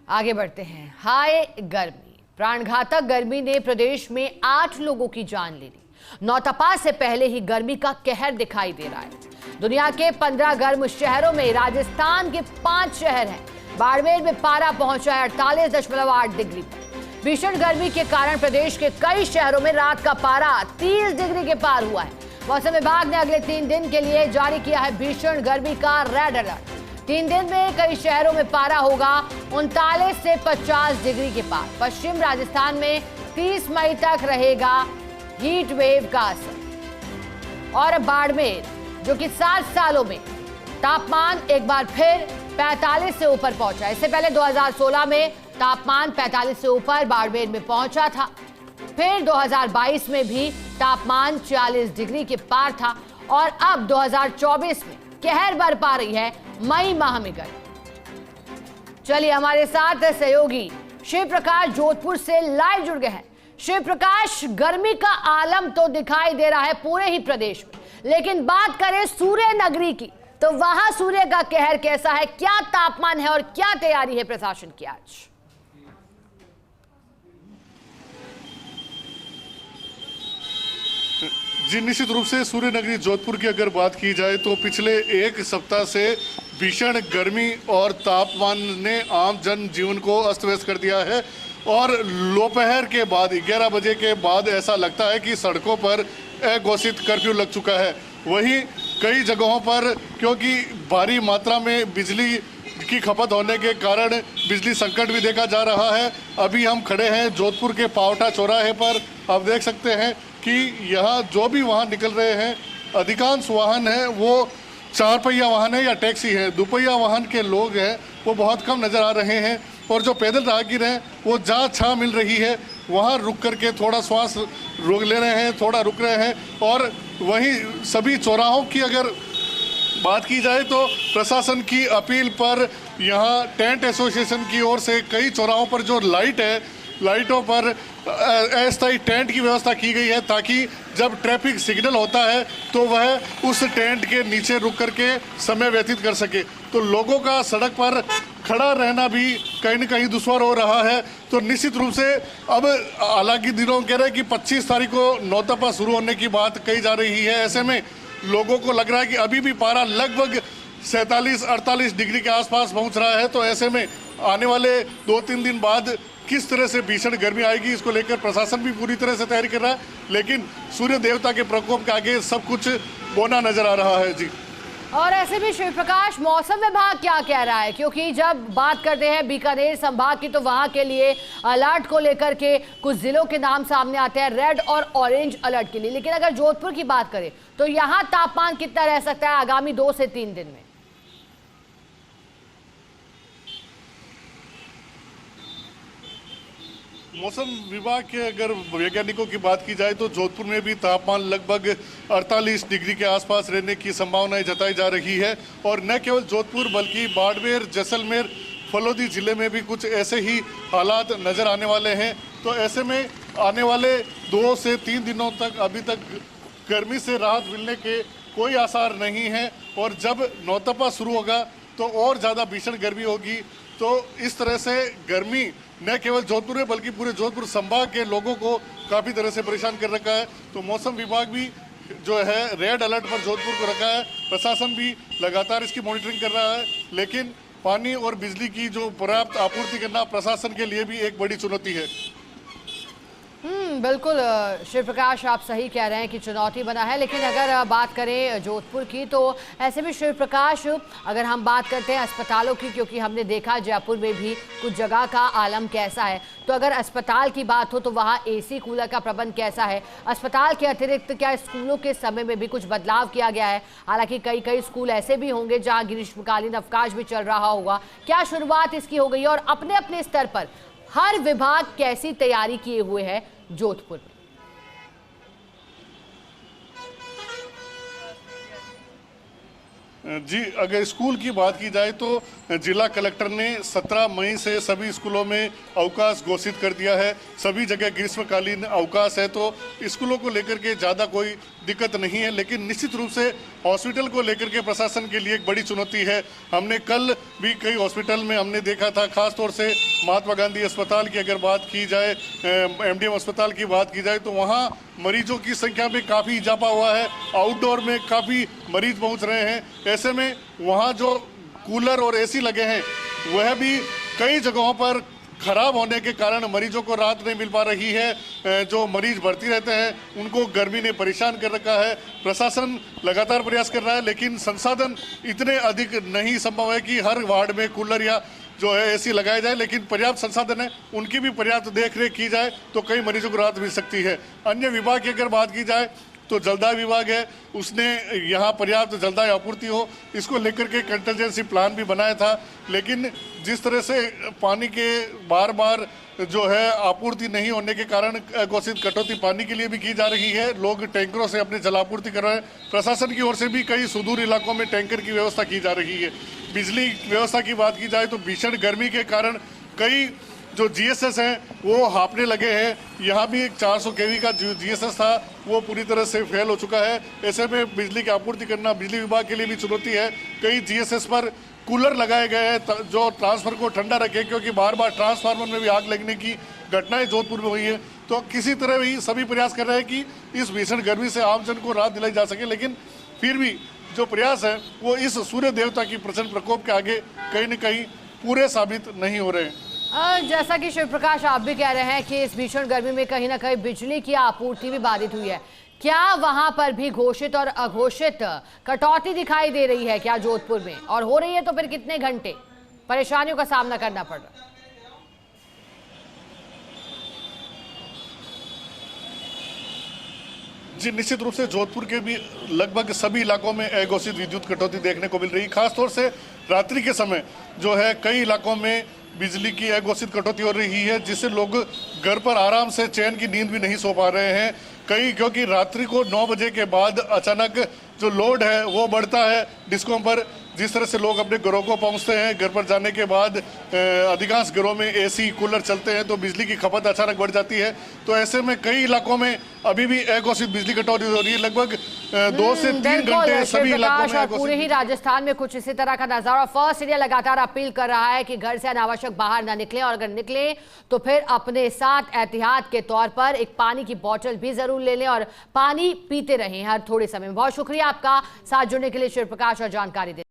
आगे बढ़ते हैं। हाय गर्मी। प्राणघातक गर्मी ने प्रदेश में 8 लोगों की जान ले ली। नौतपा से पहले ही गर्मी का कहर दिखाई दे रहा है। दुनिया के 15 गर्म शहरों में राजस्थान के 5 शहर हैं। बाड़मेर में पारा पहुंचा है 48.8 डिग्री पर। भीषण गर्मी के कारण प्रदेश के कई शहरों में रात का पारा 30 डिग्री के पार हुआ है। मौसम विभाग ने अगले 3 दिन के लिए जारी किया है भीषण गर्मी का रेड अलर्ट। 3 दिन में कई शहरों में पारा होगा 39 से 50 डिग्री के पार। पश्चिम राजस्थान में 30 मई तक रहेगा हीट वेव का असर। और बाड़मेर, जो कि 7 सालों में तापमान एक बार फिर 45 से ऊपर पहुंचा। इससे पहले 2016 में तापमान 45 से ऊपर बाड़मेर में पहुंचा था। फिर 2022 में भी तापमान 40 डिग्री के पार था और अब 2024 में कहर बरपा रही है मई माह में गर्मी। चलिए हमारे साथ सहयोगी शिव प्रकाश जोधपुर से लाइव जुड़ गए हैं। शिव प्रकाश, गर्मी का आलम तो दिखाई दे रहा है पूरे ही प्रदेश में, लेकिन बात करें सूर्य नगरी की तो वहां सूर्य का कहर कैसा है, क्या तापमान है और क्या तैयारी है प्रशासन की आज? जी, निश्चित रूप से सूर्य नगरी जोधपुर की अगर बात की जाए तो पिछले एक सप्ताह से भीषण गर्मी और तापमान ने आम जन जीवन को अस्त व्यस्त कर दिया है और दोपहर के बाद 11 बजे के बाद ऐसा लगता है कि सड़कों पर अघोषित कर्फ्यू लग चुका है। वहीं कई जगहों पर क्योंकि भारी मात्रा में बिजली की खपत होने के कारण बिजली संकट भी देखा जा रहा है। अभी हम खड़े हैं जोधपुर के पावटा चौराहे पर। आप देख सकते हैं कि यहाँ जो भी वाहन निकल रहे हैं, अधिकांश वाहन हैं वो 4 पहिया वाहन है या टैक्सी है। 2 पहिया वाहन के लोग हैं वो बहुत कम नज़र आ रहे हैं और जो पैदल राहगीर हैं वो जहाँ छाँ मिल रही है वहाँ रुक करके थोड़ा श्वास रोक ले रहे हैं, थोड़ा रुक रहे हैं। और वहीं सभी चौराहों की अगर बात की जाए तो प्रशासन की अपील पर यहाँ टेंट एसोसिएशन की ओर से कई चौराहों पर जो लाइट है, लाइटों पर अस्थायी टेंट की व्यवस्था की गई है ताकि जब ट्रैफिक सिग्नल होता है तो वह उस टेंट के नीचे रुक करके समय व्यतीत कर सके। तो लोगों का सड़क पर खड़ा रहना भी कहीं न कहीं दुश्वार हो रहा है। तो निश्चित रूप से अब हालांकि दिनों कह रहे हैं कि 25 तारीख को नौतपा शुरू होने की बात कही जा रही है। ऐसे में लोगों को लग रहा है कि अभी भी पारा लगभग 47-48 डिग्री के आसपास पहुंच रहा है। तो ऐसे में आने वाले 2-3 दिन बाद किस तरह से भीषण गर्मी आएगी, इसको लेकर प्रशासन भी पूरी तरह से तैयारी कर रहा है। लेकिन सूर्य देवता के प्रकोप के आगे सब कुछ बौना नजर आ रहा है। जी, और ऐसे भी शिव प्रकाश, मौसम विभाग क्या कह रहा है? क्योंकि जब बात करते हैं बीकानेर संभाग की तो वहां के लिए अलर्ट को लेकर के कुछ जिलों के नाम सामने आते हैं रेड और ऑरेंज अलर्ट के लिए, लेकिन अगर जोधपुर की बात करें तो यहाँ तापमान कितना रह सकता है आगामी 2 से 3 दिन में? मौसम विभाग के अगर वैज्ञानिकों की बात की जाए तो जोधपुर में भी तापमान लगभग 48 डिग्री के आसपास रहने की संभावनाएं जताई जा रही है। और न केवल जोधपुर बल्कि बाड़मेर, जैसलमेर, फलोदी जिले में भी कुछ ऐसे ही हालात नज़र आने वाले हैं। तो ऐसे में आने वाले 2 से 3 दिनों तक अभी तक गर्मी से राहत मिलने के कोई आसार नहीं हैं। और जब नौतपा शुरू होगा तो और ज़्यादा भीषण गर्मी होगी। तो इस तरह से गर्मी न केवल जोधपुर में बल्कि पूरे जोधपुर संभाग के लोगों को काफ़ी तरह से परेशान कर रखा है। तो मौसम विभाग भी जो है रेड अलर्ट पर जोधपुर को रखा है। प्रशासन भी लगातार इसकी मॉनिटरिंग कर रहा है। लेकिन पानी और बिजली की जो पर्याप्त आपूर्ति करना प्रशासन के लिए भी एक बड़ी चुनौती है। बिल्कुल शिव प्रकाश, आप सही कह रहे हैं कि चुनौती बना है। लेकिन अगर बात करें जोधपुर की तो ऐसे भी शिव प्रकाश, अगर हम बात करते हैं अस्पतालों की, क्योंकि हमने देखा जयपुर में भी कुछ जगह का आलम कैसा है, तो अगर अस्पताल की बात हो तो वहाँ एसी कूलर का प्रबंध कैसा है? अस्पताल के अतिरिक्त क्या स्कूलों के समय में भी कुछ बदलाव किया गया है? हालांकि कई स्कूल ऐसे भी होंगे जहाँ ग्रीष्मकालीन अवकाश भी चल रहा होगा, क्या शुरुआत इसकी हो गई है? और अपने अपने स्तर पर हर विभाग कैसी तैयारी किए हुए है जोधपुर में? जी, अगर स्कूल की बात की जाए तो जिला कलेक्टर ने 17 मई से सभी स्कूलों में अवकाश घोषित कर दिया है। सभी जगह ग्रीष्मकालीन अवकाश है। तो स्कूलों को लेकर के ज़्यादा कोई दिक्कत नहीं है, लेकिन निश्चित रूप से हॉस्पिटल को लेकर के प्रशासन के लिए एक बड़ी चुनौती है। हमने कल भी कई हॉस्पिटल में हमने देखा था, खासतौर से महात्मा गांधी अस्पताल की अगर बात की जाए, एमडीएम अस्पताल की बात की जाए, तो वहाँ मरीजों की संख्या में काफ़ी इजाफा हुआ है। आउटडोर में काफ़ी मरीज पहुँच रहे हैं। ऐसे में वहाँ जो कूलर और एसी लगे हैं वह भी कई जगहों पर खराब होने के कारण मरीजों को राहत नहीं मिल पा रही है। जो मरीज भर्ती रहते हैं उनको गर्मी ने परेशान कर रखा है। प्रशासन लगातार प्रयास कर रहा है, लेकिन संसाधन इतने अधिक नहीं संभव है कि हर वार्ड में कूलर या जो है एसी लगाया जाए, लेकिन पर्याप्त संसाधन है, उनकी भी पर्याप्त देखरेख की जाए तो कई मरीजों को राहत मिल सकती है। अन्य विभाग की अगर बात की जाए तो जलदाय विभाग है, उसने यहाँ पर्याप्त जलदाय आपूर्ति हो इसको लेकर के कंटिजेंसी प्लान भी बनाया था, लेकिन जिस तरह से पानी के बार बार जो है आपूर्ति नहीं होने के कारण घोषित कटौती पानी के लिए भी की जा रही है। लोग टैंकरों से अपनी जलापूर्ति कर रहे हैं। प्रशासन की ओर से भी कई सुदूर इलाकों में टैंकर की व्यवस्था की जा रही है। बिजली व्यवस्था की बात की जाए तो भीषण गर्मी के कारण कई जो जीएसएस हैं वो हाँपने लगे हैं। यहाँ भी एक 400 केवी का जो जीएसएस था वो पूरी तरह से फेल हो चुका है। ऐसे में बिजली की आपूर्ति करना बिजली विभाग के लिए भी चुनौती है। कई जीएसएस पर कूलर लगाए गए हैं जो ट्रांसफर को ठंडा रखे, क्योंकि बार बार ट्रांसफार्मर में भी आग लगने की घटनाएं जोधपुर में हुई है। तो किसी तरह भी सभी प्रयास कर रहे हैं कि इस भीषण गर्मी से आमजन को राहत दिलाई जा सके, लेकिन फिर भी जो प्रयास है वो इस सूर्य देवता की प्रचंड प्रकोप के आगे कहीं न कहीं पूरे साबित नहीं हो रहे हैं। जैसा कि शिव प्रकाश आप भी कह रहे हैं कि इस भीषण गर्मी में कहीं ना कहीं बिजली की आपूर्ति भी बाधित हुई है, क्या वहां पर भी घोषित और अघोषित कटौती दिखाई दे रही है क्या जोधपुर में? और हो रही है तो फिर कितने घंटे परेशानियों का सामना करना पड़ रहा है? जी, निश्चित रूप से जोधपुर के भी लगभग सभी इलाकों में अघोषित विद्युत कटौती देखने को मिल रही है। खासतौर से रात्रि के समय जो है कई इलाकों में बिजली की अघोषित कटौती हो रही है, जिससे लोग घर पर आराम से चैन की नींद भी नहीं सो पा रहे हैं। कई क्योंकि रात्रि को 9 बजे के बाद अचानक जो लोड है वो बढ़ता है डिस्कों पर। जिस तरह से लोग अपने घरों को पहुंचते हैं, घर पर जाने के बाद अधिकांश घरों में एसी कूलर चलते हैं तो बिजली की खपत अचानक बढ़ जाती है। तो ऐसे में कई इलाकों में अभी भी अघोषित बिजली कटौती हो रही है। लगभग 2 से 3 घंटे सभी इलाकों में। पूरे ही राजस्थान में कुछ इसी तरह का नजारा। फर्स्ट इंडिया लगातार अपील कर रहा है कि घर से अनावश्यक बाहर ना निकले, और अगर निकले तो फिर अपने साथ एहतियात के तौर पर एक पानी की बोतल भी जरूर ले लें और पानी पीते रहें हर थोड़े समय में। बहुत शुक्रिया आपका साथ जुड़ने के लिए शिव प्रकाश और जानकारी देने।